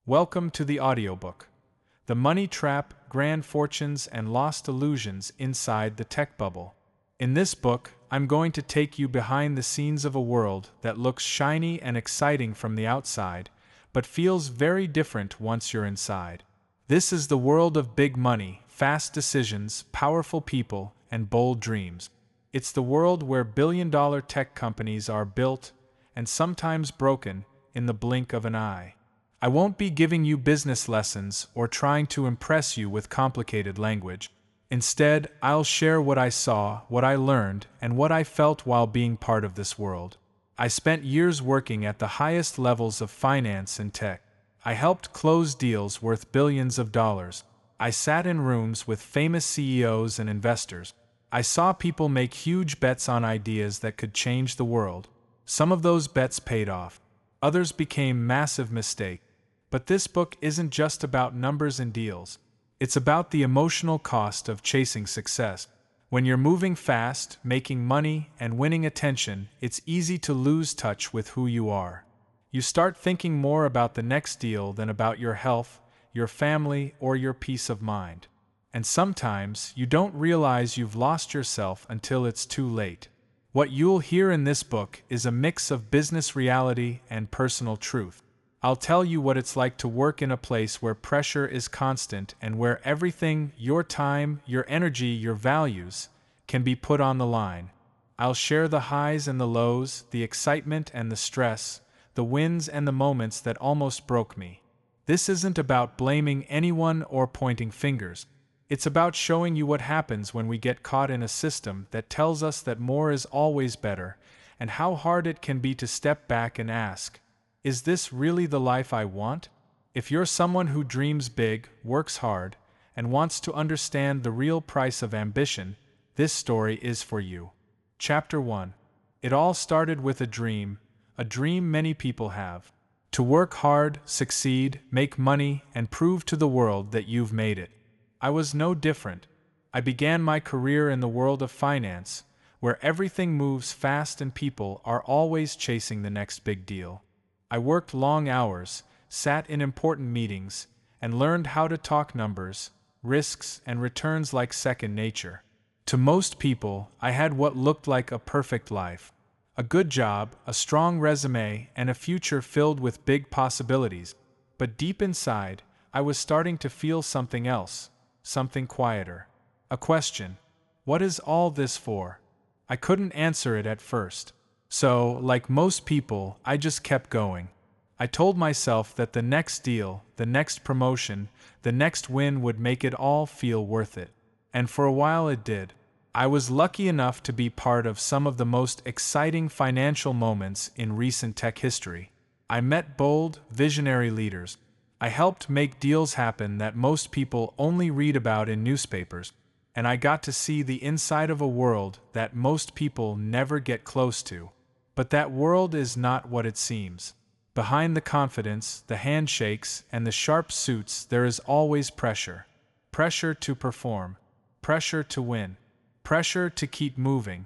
Welcome to the audiobook. The Money Trap, Grand Fortunes and Lost Illusions Inside the Tech Bubble. In this book, I'm going to take you behind the scenes of a world that looks shiny and exciting from the outside, but feels very different once you're inside. This is the world of big money, fast decisions, powerful people, and bold dreams. It's the world where billion-dollar tech companies are built, and sometimes broken, in the blink of an eye. I won't be giving you business lessons or trying to impress you with complicated language. Instead, I'll share what I saw, what I learned, and what I felt while being part of this world. I spent years working at the highest levels of finance and tech. I helped close deals worth billions of dollars. I sat in rooms with famous CEOs and investors. I saw people make huge bets on ideas that could change the world. Some of those bets paid off. Others became massive mistakes. But this book isn't just about numbers and deals. It's about the emotional cost of chasing success. When you're moving fast, making money, and winning attention, it's easy to lose touch with who you are. You start thinking more about the next deal than about your health, your family, or your peace of mind. And sometimes you don't realize you've lost yourself until it's too late. What you'll hear in this book is a mix of business reality and personal truth. I'll tell you what it's like to work in a place where pressure is constant and where everything, your time, your energy, your values, can be put on the line. I'll share the highs and the lows, the excitement and the stress, the wins and the moments that almost broke me. This isn't about blaming anyone or pointing fingers. It's about showing you what happens when we get caught in a system that tells us that more is always better, and how hard it can be to step back and ask, is this really the life I want? If you're someone who dreams big, works hard, and wants to understand the real price of ambition, this story is for you. Chapter 1. It all started with a dream many people have. To work hard, succeed, make money, and prove to the world that you've made it. I was no different. I began my career in the world of finance, where everything moves fast and people are always chasing the next big deal. I worked long hours, sat in important meetings, and learned how to talk numbers, risks, and returns like second nature. To most people, I had what looked like a perfect life. A good job, a strong resume, and a future filled with big possibilities. But deep inside, I was starting to feel something else. Something quieter. A question. What is all this for? I couldn't answer it at first. So, like most people, I just kept going. I told myself that the next deal, the next promotion, the next win would make it all feel worth it. And for a while it did. I was lucky enough to be part of some of the most exciting financial moments in recent tech history. I met bold, visionary leaders. I helped make deals happen that most people only read about in newspapers, and I got to see the inside of a world that most people never get close to. But that world is not what it seems. Behind the confidence, the handshakes, and the sharp suits, there is always pressure. Pressure to perform. Pressure to win. Pressure to keep moving.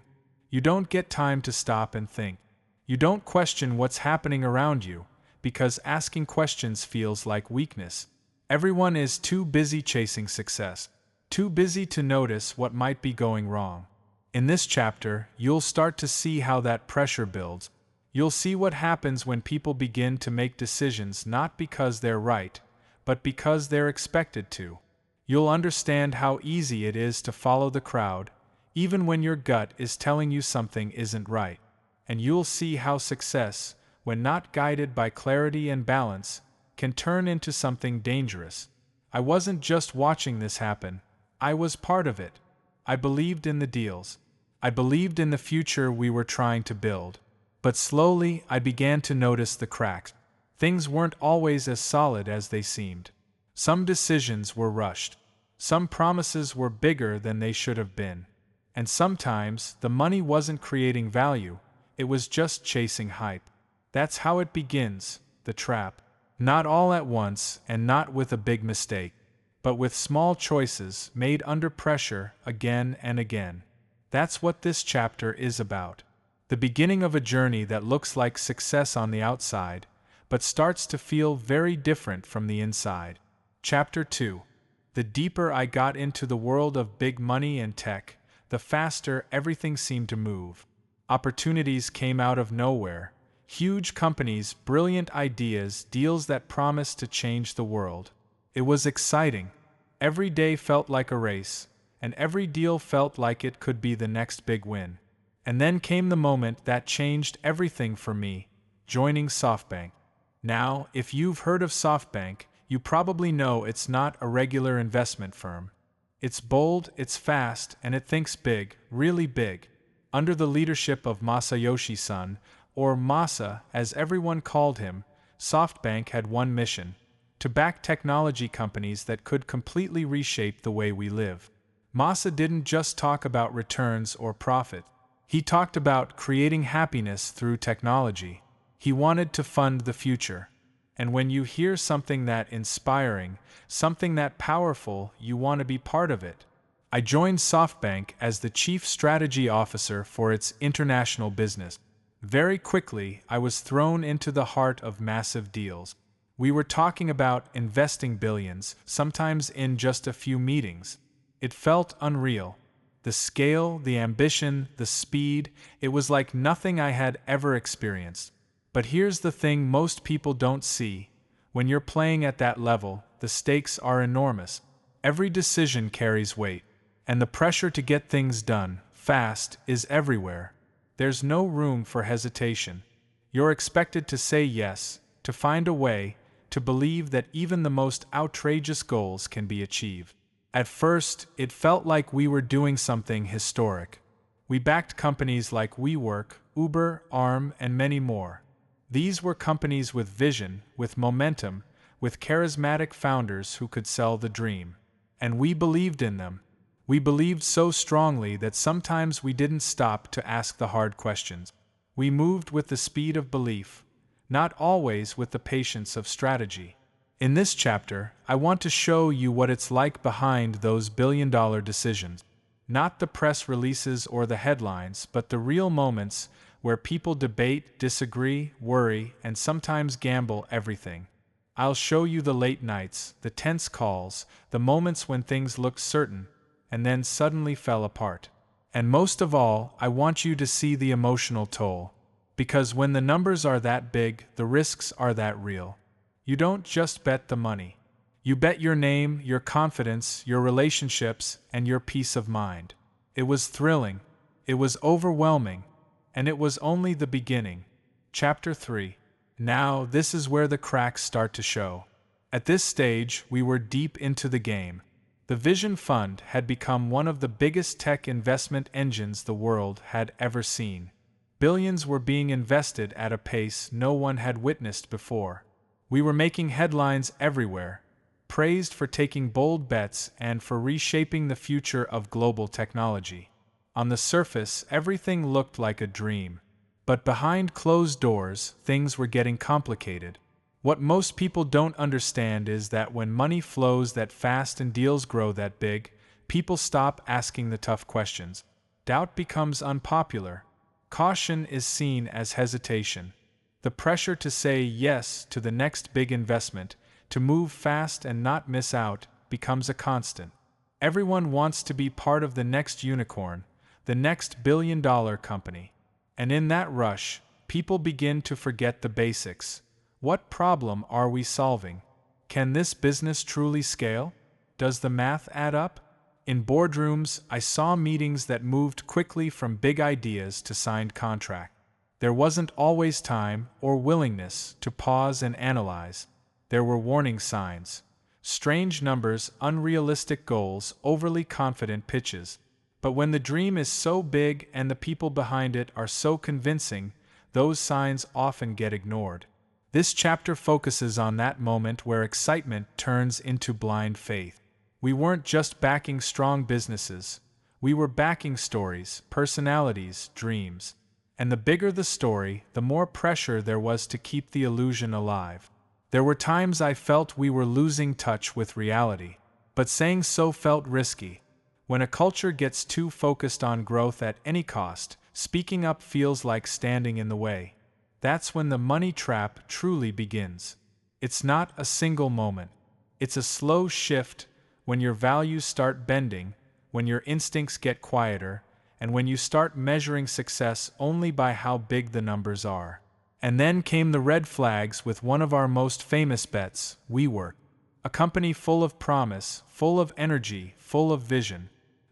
You don't get time to stop and think. You don't question what's happening around you, because asking questions feels like weakness. Everyone is too busy chasing success, too busy to notice what might be going wrong. In this chapter, you'll start to see how that pressure builds. You'll see what happens when people begin to make decisions not because they're right, but because they're expected to. You'll understand how easy it is to follow the crowd, even when your gut is telling you something isn't right. And you'll see how success, when not guided by clarity and balance, can turn into something dangerous. I wasn't just watching this happen. I was part of it. I believed in the deals. I believed in the future we were trying to build. But slowly, I began to notice the cracks. Things weren't always as solid as they seemed. Some decisions were rushed. Some promises were bigger than they should have been. And sometimes, the money wasn't creating value. It was just chasing hype. That's how it begins, the trap. Not all at once, and not with a big mistake, but with small choices made under pressure again and again. That's what this chapter is about. The beginning of a journey that looks like success on the outside, but starts to feel very different from the inside. Chapter 2. The deeper I got into the world of big money and tech, the faster everything seemed to move. Opportunities came out of nowhere. Huge companies, brilliant ideas, deals that promised to change the world. It was exciting. Every day felt like a race, and every deal felt like it could be the next big win. And then came the moment that changed everything for me, joining SoftBank. Now, if you've heard of SoftBank, you probably know it's not a regular investment firm. It's bold, it's fast, and it thinks big, really big. Under the leadership of Masayoshi-san, or Masa as everyone called him, SoftBank had one mission: to back technology companies that could completely reshape the way we live. Masa didn't just talk about returns or profit. He talked about creating happiness through technology. He wanted to fund the future. And when you hear something that inspiring, something that powerful, you want to be part of it. I joined SoftBank as the Chief Strategy Officer for its international business. Very quickly, I was thrown into the heart of massive deals. We were talking about investing billions, sometimes in just a few meetings. It felt unreal. The scale, the ambition, the speed, it was like nothing I had ever experienced. But here's the thing most people don't see. When you're playing at that level, the stakes are enormous. Every decision carries weight, and the pressure to get things done, fast, is everywhere. There's no room for hesitation. You're expected to say yes, to find a way, to believe that even the most outrageous goals can be achieved. At first, it felt like we were doing something historic. We backed companies like WeWork, Uber, Arm, and many more. These were companies with vision, with momentum, with charismatic founders who could sell the dream. And we believed in them. We believed so strongly that sometimes we didn't stop to ask the hard questions. We moved with the speed of belief, not always with the patience of strategy. In this chapter, I want to show you what it's like behind those billion-dollar decisions. Not the press releases or the headlines, but the real moments where people debate, disagree, worry, and sometimes gamble everything. I'll show you the late nights, the tense calls, the moments when things looked certain, and then suddenly fell apart. And most of all, I want you to see the emotional toll. Because when the numbers are that big, the risks are that real. You don't just bet the money. You bet your name, your confidence, your relationships, and your peace of mind. It was thrilling. It was overwhelming. And it was only the beginning. Chapter 3. Now, this is where the cracks start to show. At this stage, we were deep into the game. The Vision Fund had become one of the biggest tech investment engines the world had ever seen. Billions were being invested at a pace no one had witnessed before. We were making headlines everywhere, praised for taking bold bets and for reshaping the future of global technology. On the surface, everything looked like a dream. But behind closed doors, things were getting complicated. What most people don't understand is that when money flows that fast and deals grow that big, people stop asking the tough questions. Doubt becomes unpopular. Caution is seen as hesitation. The pressure to say yes to the next big investment, to move fast and not miss out, becomes a constant. Everyone wants to be part of the next unicorn, the next billion-dollar company. And in that rush, people begin to forget the basics. What problem are we solving? Can this business truly scale? Does the math add up? In boardrooms, I saw meetings that moved quickly from big ideas to signed contract. There wasn't always time or willingness to pause and analyze. There were warning signs. Strange numbers, unrealistic goals, overly confident pitches. But when the dream is so big and the people behind it are so convincing, those signs often get ignored. This chapter focuses on that moment where excitement turns into blind faith. We weren't just backing strong businesses. We were backing stories, personalities, dreams. And the bigger the story, the more pressure there was to keep the illusion alive. There were times I felt we were losing touch with reality. But saying so felt risky. When a culture gets too focused on growth at any cost, speaking up feels like standing in the way. That's when the money trap truly begins. It's not a single moment. It's a slow shift when your values start bending, when your instincts get quieter, and when you start measuring success only by how big the numbers are. And then came the red flags with one of our most famous bets, WeWork. A company full of promise, full of energy, full of vision,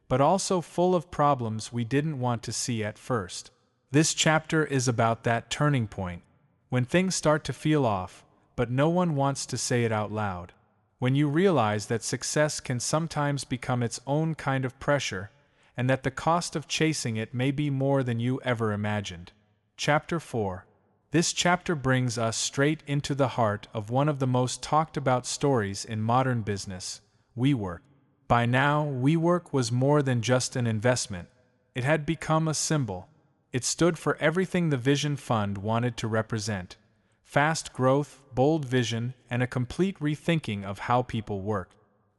but also full of problems we didn't want to see at first. This chapter is about that turning point, when things start to feel off, but no one wants to say it out loud. When you realize that success can sometimes become its own kind of pressure, and that the cost of chasing it may be more than you ever imagined. Chapter 4. This chapter brings us straight into the heart of one of the most talked about stories in modern business, WeWork. By now, WeWork was more than just an investment. It had become a symbol. It stood for everything the Vision Fund wanted to represent: fast growth, bold vision, and a complete rethinking of how people work.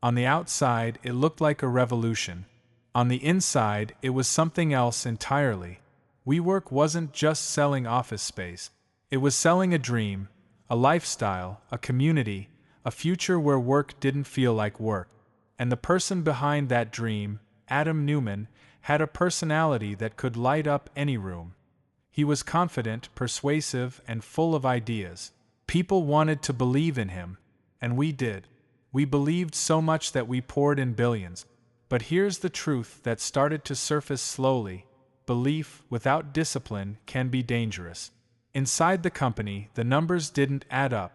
On the outside, it looked like a revolution. On the inside, it was something else entirely. WeWork wasn't just selling office space. It was selling a dream, a lifestyle, a community, a future where work didn't feel like work. And the person behind that dream, Adam Neumann, had a personality that could light up any room. He was confident, persuasive, and full of ideas. People wanted to believe in him, and we did. We believed so much that we poured in billions. But here's the truth that started to surface slowly: belief without discipline can be dangerous. Inside the company, the numbers didn't add up.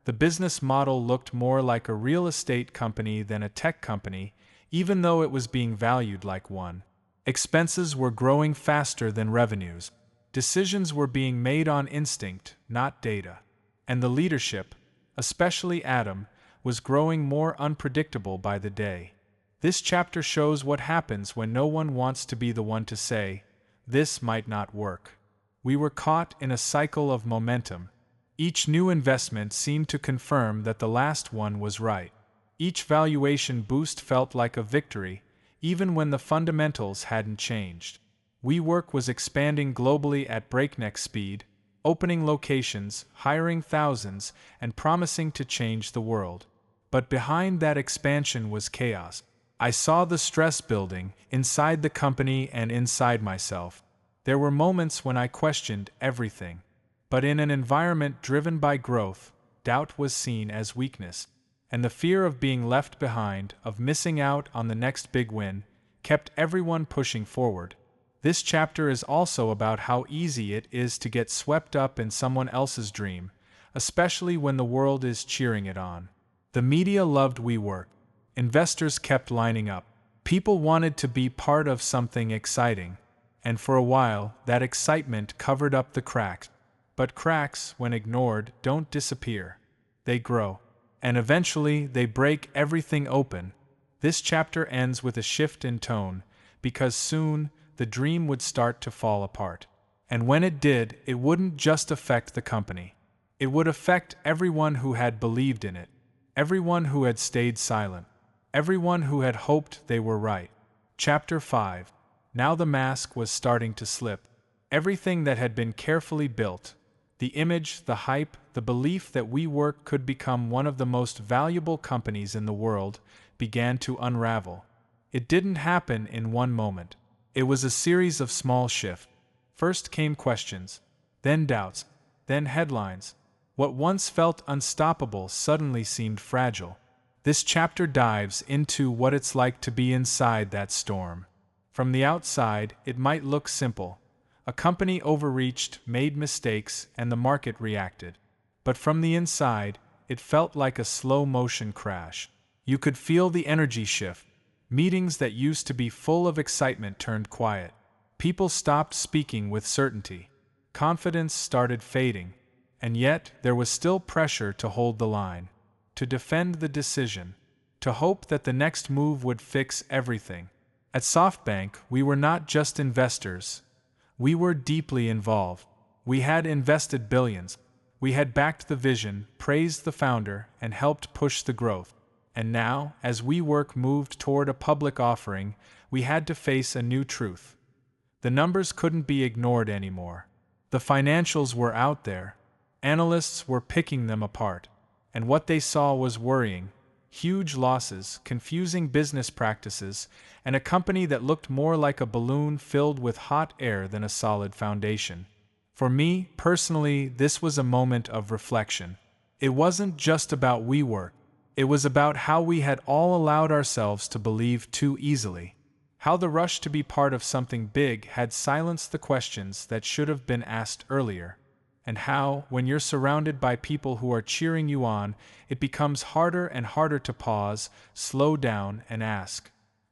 The business model looked more like a real estate company than a tech company, even though it was being valued like one. Expenses were growing faster than revenues. Decisions were being made on instinct, not data. And the leadership, especially Adam, was growing more unpredictable by the day. This chapter shows what happens when no one wants to be the one to say, "This might not work." We were caught in a cycle of momentum. Each new investment seemed to confirm that the last one was right. Each valuation boost felt like a victory, even when the fundamentals hadn't changed. WeWork was expanding globally at breakneck speed, opening locations, hiring thousands, and promising to change the world. But behind that expansion was chaos. I saw the stress building, inside the company and inside myself. There were moments when I questioned everything. But in an environment driven by growth, doubt was seen as weakness. And the fear of being left behind, of missing out on the next big win, kept everyone pushing forward. This chapter is also about how easy it is to get swept up in someone else's dream, especially when the world is cheering it on. The media loved WeWork. Investors kept lining up. People wanted to be part of something exciting. And for a while, that excitement covered up the cracks. But cracks, when ignored, don't disappear. They grow. And eventually, they break everything open. This chapter ends with a shift in tone, because soon, the dream would start to fall apart. And when it did, it wouldn't just affect the company. It would affect everyone who had believed in it, everyone who had stayed silent, everyone who had hoped they were right. Chapter 5. Now the mask was starting to slip. Everything that had been carefully built, the image, the hype, the belief that WeWork could become one of the most valuable companies in the world, began to unravel. It didn't happen in one moment. It was a series of small shifts. First came questions, then doubts, then headlines. What once felt unstoppable suddenly seemed fragile. This chapter dives into what it's like to be inside that storm. From the outside, it might look simple. A company overreached, made mistakes, and the market reacted. But from the inside, it felt like a slow-motion crash. You could feel the energy shift. Meetings that used to be full of excitement turned quiet. People stopped speaking with certainty. Confidence started fading. And yet, there was still pressure to hold the line, to defend the decision, to hope that the next move would fix everything. At SoftBank, we were not just investors. We were deeply involved. We had invested billions. We had backed the vision, praised the founder, and helped push the growth. And now, as WeWork moved toward a public offering, we had to face a new truth. The numbers couldn't be ignored anymore. The financials were out there. Analysts were picking them apart. And what they saw was worrying. Huge losses, confusing business practices, and a company that looked more like a balloon filled with hot air than a solid foundation. For me, personally, this was a moment of reflection. It wasn't just about WeWork. It was about how we had all allowed ourselves to believe too easily. How the rush to be part of something big had silenced the questions that should have been asked earlier. And how, when you're surrounded by people who are cheering you on, it becomes harder and harder to pause, slow down, and ask,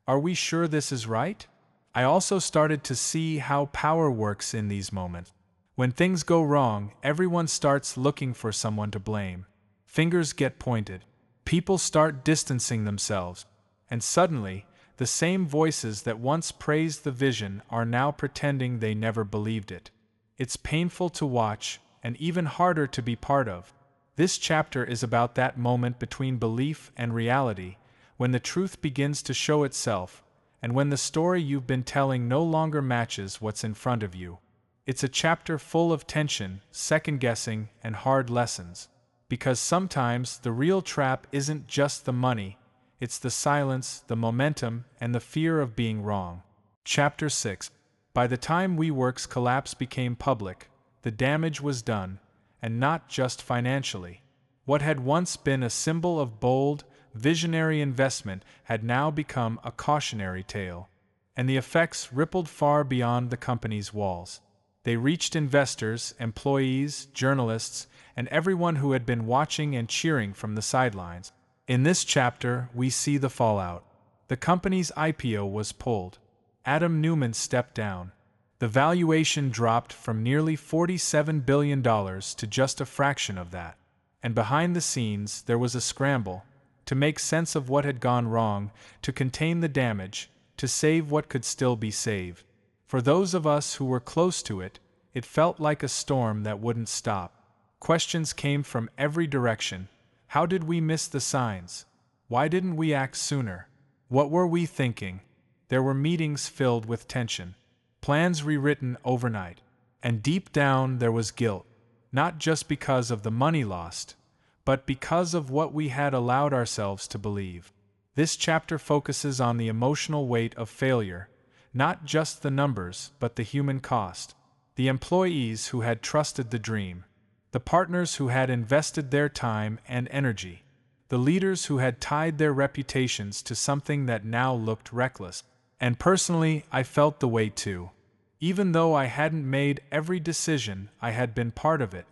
are we sure this is right? I also started to see how power works in these moments. When things go wrong, everyone starts looking for someone to blame. Fingers get pointed. People start distancing themselves. And suddenly, the same voices that once praised the vision are now pretending they never believed it. It's painful to watch, and even harder to be part of. This chapter is about that moment between belief and reality, when the truth begins to show itself, and when the story you've been telling no longer matches what's in front of you. It's a chapter full of tension, second-guessing, and hard lessons. Because sometimes the real trap isn't just the money, it's the silence, the momentum, and the fear of being wrong. Chapter 6. By the time WeWork's collapse became public, the damage was done, and not just financially. What had once been a symbol of bold, visionary investment had now become a cautionary tale. And the effects rippled far beyond the company's walls. They reached investors, employees, journalists, and everyone who had been watching and cheering from the sidelines. In this chapter, we see the fallout. The company's IPO was pulled. Adam Neumann stepped down. The valuation dropped from nearly $47 billion to just a fraction of that. And behind the scenes, there was a scramble to make sense of what had gone wrong, to contain the damage, to save what could still be saved. For those of us who were close to it, it felt like a storm that wouldn't stop. Questions came from every direction. How did we miss the signs? Why didn't we act sooner? What were we thinking? There were meetings filled with tension. Plans rewritten overnight. And deep down there was guilt, not just because of the money lost, but because of what we had allowed ourselves to believe. This chapter focuses on the emotional weight of failure, not just the numbers, but the human cost. The employees who had trusted the dream, the partners who had invested their time and energy, the leaders who had tied their reputations to something that now looked reckless. And personally, I felt the weight too. Even though I hadn't made every decision, I had been part of it.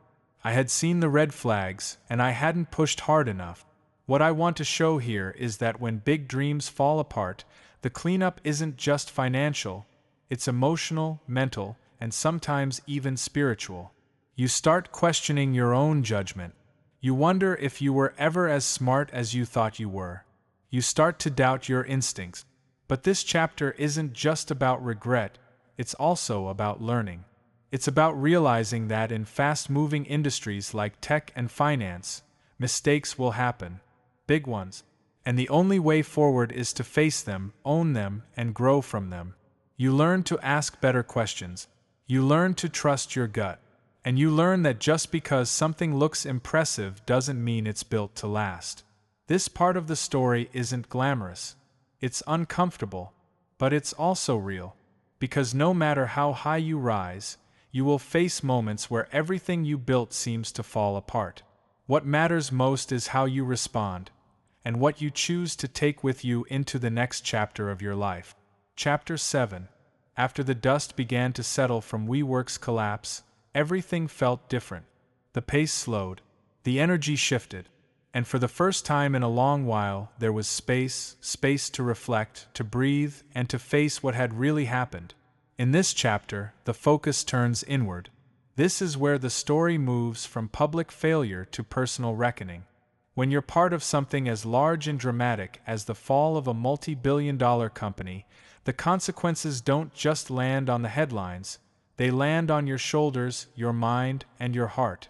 I had seen the red flags, and I hadn't pushed hard enough. What I want to show here is that when big dreams fall apart, the cleanup isn't just financial, it's emotional, mental, and sometimes even spiritual. You start questioning your own judgment. You wonder if you were ever as smart as you thought you were. You start to doubt your instincts. But this chapter isn't just about regret, it's also about learning. It's about realizing that in fast-moving industries like tech and finance, mistakes will happen, big ones, and the only way forward is to face them, own them, and grow from them. You learn to ask better questions. You learn to trust your gut. And you learn that just because something looks impressive doesn't mean it's built to last. This part of the story isn't glamorous. It's uncomfortable, but it's also real. Because no matter how high you rise, you will face moments where everything you built seems to fall apart. What matters most is how you respond, and what you choose to take with you into the next chapter of your life. Chapter 7. After the dust began to settle from WeWork's collapse, everything felt different. The pace slowed, the energy shifted, and for the first time in a long while, there was space to reflect, to breathe, and to face what had really happened. In this chapter, the focus turns inward. This is where the story moves from public failure to personal reckoning. When you're part of something as large and dramatic as the fall of a multi-billion-dollar company, the consequences don't just land on the headlines, they land on your shoulders, your mind, and your heart.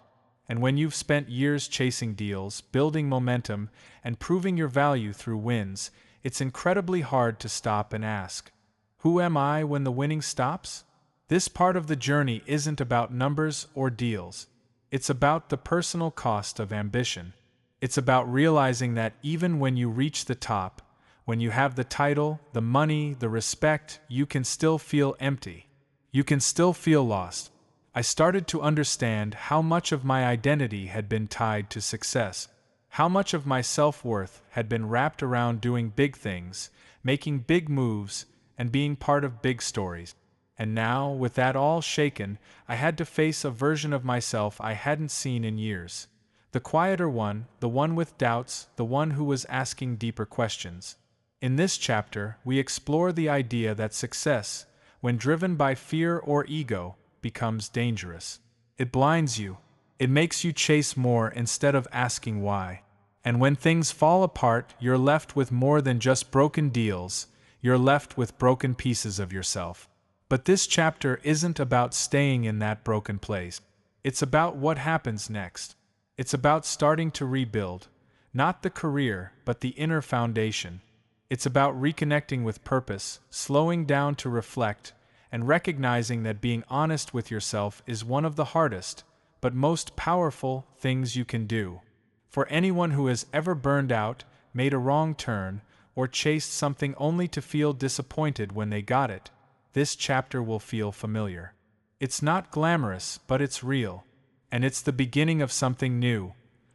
And when you've spent years chasing deals, building momentum, and proving your value through wins, it's incredibly hard to stop and ask, who am I when the winning stops? This part of the journey isn't about numbers or deals. It's about the personal cost of ambition. It's about realizing that even when you reach the top, when you have the title, the money, the respect, you can still feel empty. You can still feel lost. I started to understand how much of my identity had been tied to success, how much of my self-worth had been wrapped around doing big things, making big moves, and being part of big stories. And now, with that all shaken, I had to face a version of myself I hadn't seen in years. The quieter one, the one with doubts, the one who was asking deeper questions. In this chapter, we explore the idea that success, when driven by fear or ego, becomes dangerous. It blinds you. It makes you chase more instead of asking why. And when things fall apart, you're left with more than just broken deals, you're left with broken pieces of yourself. But this chapter isn't about staying in that broken place. It's about what happens next. It's about starting to rebuild, not the career, but the inner foundation. It's about reconnecting with purpose, slowing down to reflect, and recognizing that being honest with yourself is one of the hardest, but most powerful things you can do. For anyone who has ever burned out, made a wrong turn, or chased something only to feel disappointed when they got it, this chapter will feel familiar. It's not glamorous, but it's real. And it's the beginning of something new.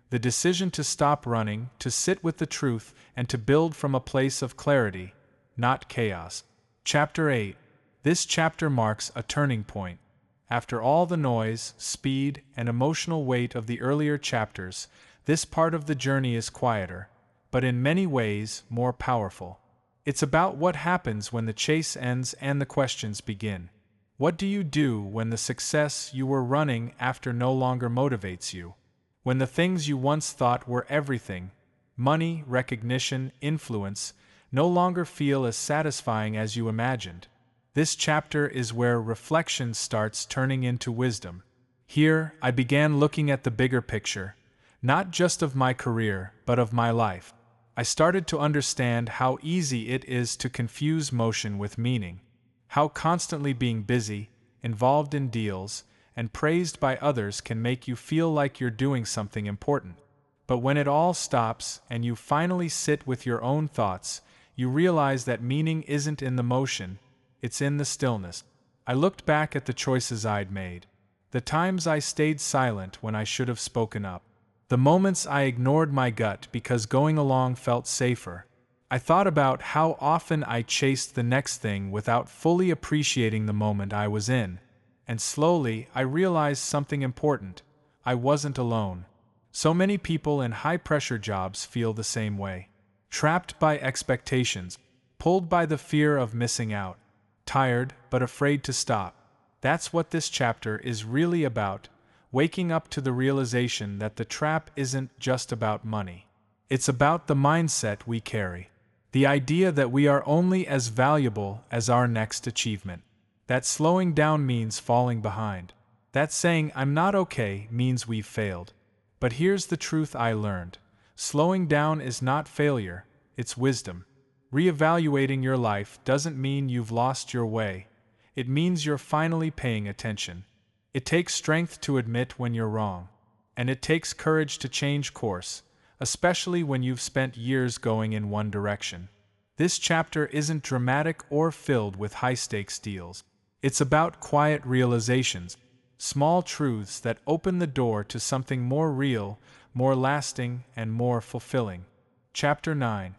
The decision to stop running, to sit with the truth, and to build from a place of clarity, not chaos. Chapter 8. This chapter marks a turning point. After all the noise, speed, and emotional weight of the earlier chapters, this part of the journey is quieter, but in many ways more powerful. It's about what happens when the chase ends and the questions begin. What do you do when the success you were running after no longer motivates you? When the things you once thought were everything, money, recognition, influence, no longer feel as satisfying as you imagined? This chapter is where reflection starts turning into wisdom. Here, I began looking at the bigger picture, not just of my career, but of my life. I started to understand how easy it is to confuse motion with meaning, how constantly being busy, involved in deals, and praised by others can make you feel like you're doing something important. But when it all stops and you finally sit with your own thoughts, you realize that meaning isn't in the motion, it's in the stillness. I looked back at the choices I'd made, the times I stayed silent when I should have spoken up, the moments I ignored my gut because going along felt safer. I thought about how often I chased the next thing without fully appreciating the moment I was in, and slowly I realized something important. I wasn't alone. So many people in high-pressure jobs feel the same way. Trapped by expectations, pulled by the fear of missing out, tired but afraid to stop. That's what this chapter is really about, waking up to the realization that the trap isn't just about money. It's about the mindset we carry. The idea that we are only as valuable as our next achievement. That slowing down means falling behind. That saying "I'm not okay" means we've failed. But here's the truth I learned. Slowing down is not failure, it's wisdom. Reevaluating your life doesn't mean you've lost your way. It means you're finally paying attention. It takes strength to admit when you're wrong. And it takes courage to change course, especially when you've spent years going in one direction. This chapter isn't dramatic or filled with high-stakes deals. It's about quiet realizations, small truths that open the door to something more real, more lasting, and more fulfilling. Chapter 9.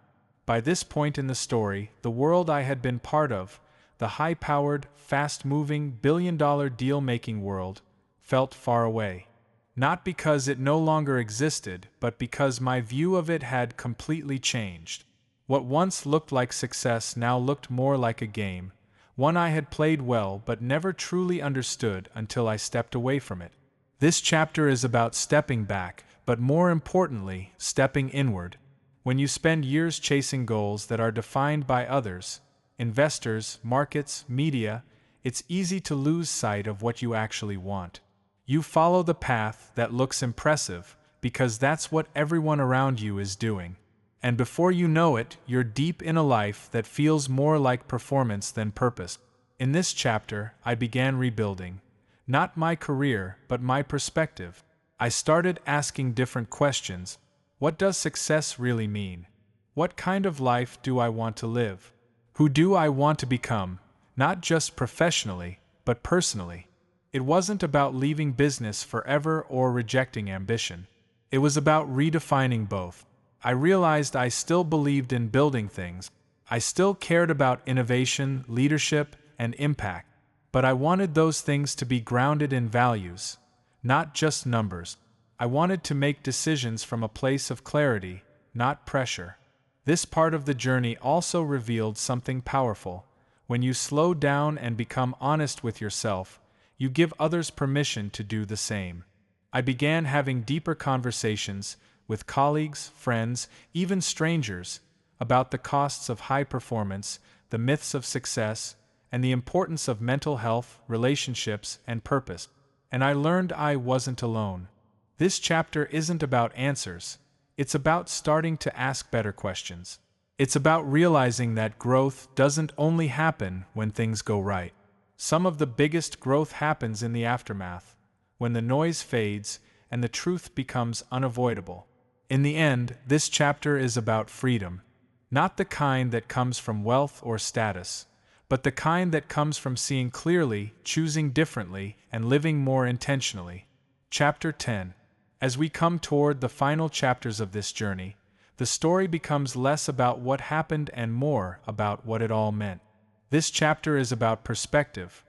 By this point in the story, the world I had been part of, the high-powered, fast-moving, billion-dollar deal-making world, felt far away. Not because it no longer existed, but because my view of it had completely changed. What once looked like success now looked more like a game, one I had played well but never truly understood until I stepped away from it. This chapter is about stepping back, but more importantly, stepping inward. When you spend years chasing goals that are defined by others, investors, markets, media, it's easy to lose sight of what you actually want. You follow the path that looks impressive because that's what everyone around you is doing. And before you know it, you're deep in a life that feels more like performance than purpose. In this chapter, I began rebuilding. Not my career, but my perspective. I started asking different questions. What does success really mean? What kind of life do I want to live? Who do I want to become, not just professionally, but personally? It wasn't about leaving business forever or rejecting ambition. It was about redefining both. I realized I still believed in building things. I still cared about innovation, leadership, and impact. But I wanted those things to be grounded in values, not just numbers. I wanted to make decisions from a place of clarity, not pressure. This part of the journey also revealed something powerful. When you slow down and become honest with yourself, you give others permission to do the same. I began having deeper conversations with colleagues, friends, even strangers, about the costs of high performance, the myths of success, and the importance of mental health, relationships, and purpose. And I learned I wasn't alone. This chapter isn't about answers. It's about starting to ask better questions. It's about realizing that growth doesn't only happen when things go right. Some of the biggest growth happens in the aftermath, when the noise fades and the truth becomes unavoidable. In the end, this chapter is about freedom. Not the kind that comes from wealth or status, but the kind that comes from seeing clearly, choosing differently, and living more intentionally. Chapter 10. As we come toward the final chapters of this journey, the story becomes less about what happened and more about what it all meant. This chapter is about perspective.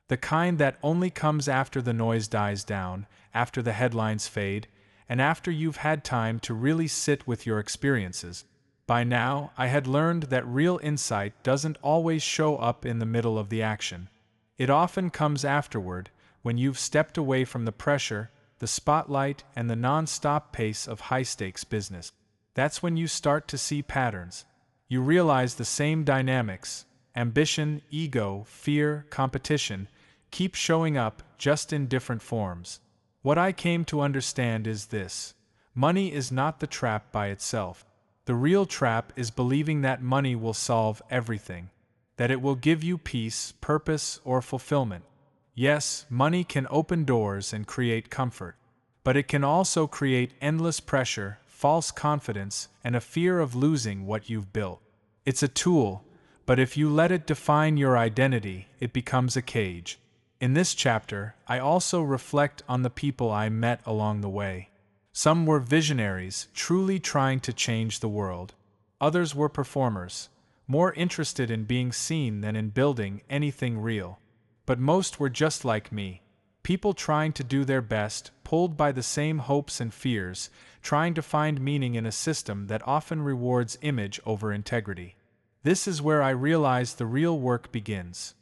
The kind that only comes after the noise dies down, after the headlines fade, and after you've had time to really sit with your experiences. By now, I had learned that real insight doesn't always show up in the middle of the action. It often comes afterward, when you've stepped away from the pressure, the spotlight, and the non-stop pace of high-stakes business. That's when you start to see patterns. You realize the same dynamics, ambition, ego, fear, competition, keep showing up just in different forms. What I came to understand is this: money is not the trap by itself. The real trap is believing that money will solve everything, that it will give you peace, purpose, or fulfillment. Yes, money can open doors and create comfort, but it can also create endless pressure, false confidence, and a fear of losing what you've built. It's a tool, but if you let it define your identity, it becomes a cage. In this chapter, I also reflect on the people I met along the way. Some were visionaries, truly trying to change the world. Others were performers, more interested in being seen than in building anything real. But most were just like me, people trying to do their best, pulled by the same hopes and fears, trying to find meaning in a system that often rewards image over integrity. This is where I realized the real work begins.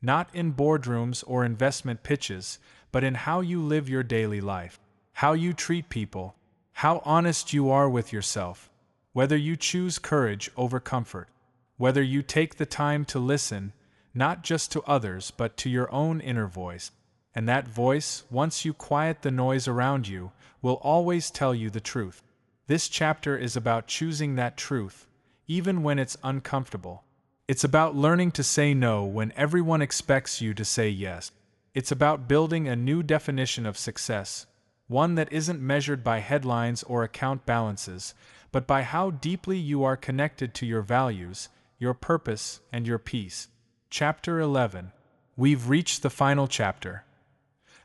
Not in boardrooms or investment pitches, but in how you live your daily life. How you treat people, how honest you are with yourself, whether you choose courage over comfort, whether you take the time to listen, not just to others but to your own inner voice. And that voice, once you quiet the noise around you, will always tell you the truth. This chapter is about choosing that truth, even when it's uncomfortable. It's about learning to say no when everyone expects you to say yes. It's about building a new definition of success. One that isn't measured by headlines or account balances, but by how deeply you are connected to your values, your purpose, and your peace. Chapter 11. We've reached the final chapter.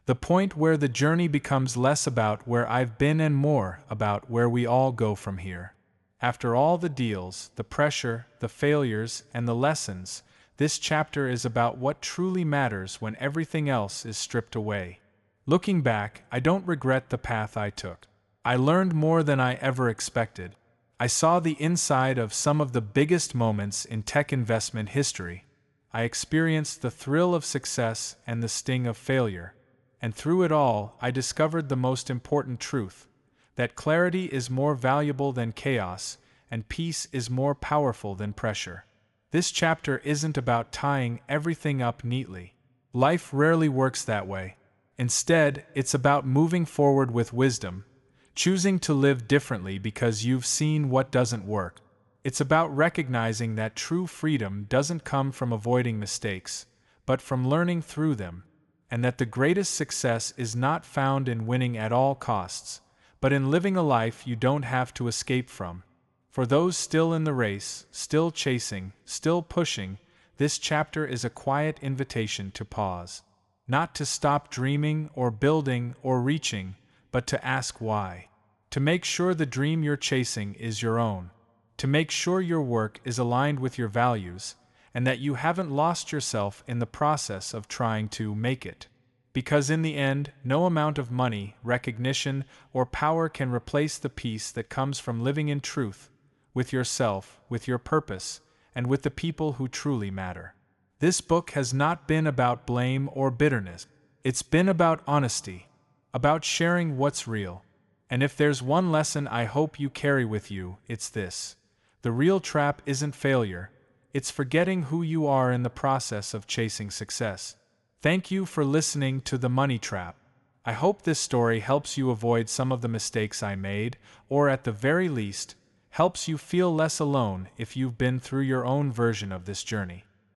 The point where the journey becomes less about where I've been and more about where we all go from here. After all the deals, the pressure, the failures, and the lessons, this chapter is about what truly matters when everything else is stripped away. Looking back, I don't regret the path I took. I learned more than I ever expected. I saw the inside of some of the biggest moments in tech investment history. I experienced the thrill of success and the sting of failure. And through it all, I discovered the most important truth: that clarity is more valuable than chaos, and peace is more powerful than pressure. This chapter isn't about tying everything up neatly. Life rarely works that way. Instead, it's about moving forward with wisdom, choosing to live differently because you've seen what doesn't work. It's about recognizing that true freedom doesn't come from avoiding mistakes, but from learning through them, and that the greatest success is not found in winning at all costs, but in living a life you don't have to escape from. For those still in the race, still chasing, still pushing, this chapter is a quiet invitation to pause. Not to stop dreaming or building or reaching, but to ask why. To make sure the dream you're chasing is your own. To make sure your work is aligned with your values, and that you haven't lost yourself in the process of trying to make it. Because in the end, no amount of money, recognition, or power can replace the peace that comes from living in truth, with yourself, with your purpose, and with the people who truly matter. This book has not been about blame or bitterness. It's been about honesty, about sharing what's real. And if there's one lesson I hope you carry with you, it's this. The real trap isn't failure. It's forgetting who you are in the process of chasing success. Thank you for listening to The Money Trap. I hope this story helps you avoid some of the mistakes I made, or at the very least, helps you feel less alone if you've been through your own version of this journey.